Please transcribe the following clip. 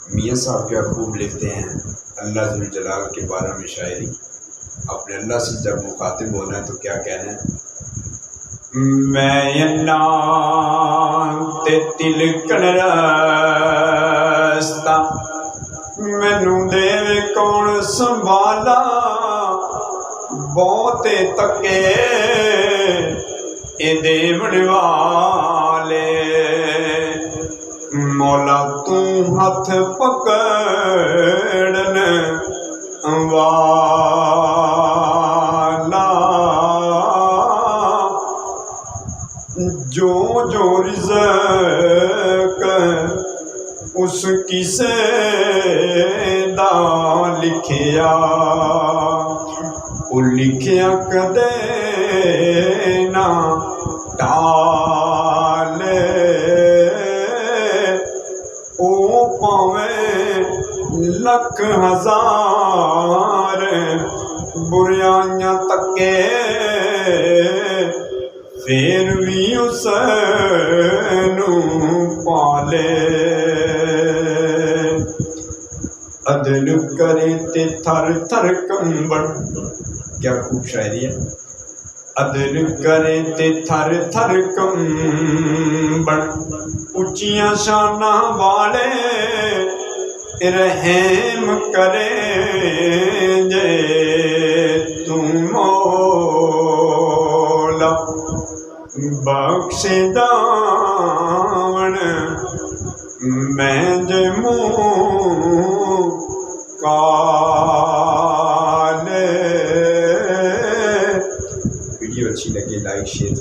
मियाँ साहब क्या खूब लिखते हैं अल्लाह जुल जलाल के बारे में शायरी। अपने अल्लाह से जब मुखातिब होना है तो क्या कहना है, मैं अल्लाह ते तिलकण रस्ता मैनू देवे कौन संभाला, बहुते तके ए देवण वाले, मौला तू हथ पकड़न वाला, जो जो रिज़्क़ उस किसे दा लिखिया, वो लिखिया कदे ना टाले, ओ पावें लख हजार बुराइयां तके, फिर भी उसनू पाले। अदल करे ते थर थर कंबन, क्या खूब शायरी है। अदल करे ते थर थर कंबन, उच्चियां शाना वाले रहम करे जे तू मौला, बख्शे दावन मैं जे मुँह काले। वीडियो अच्छी लगी लाइक शेयर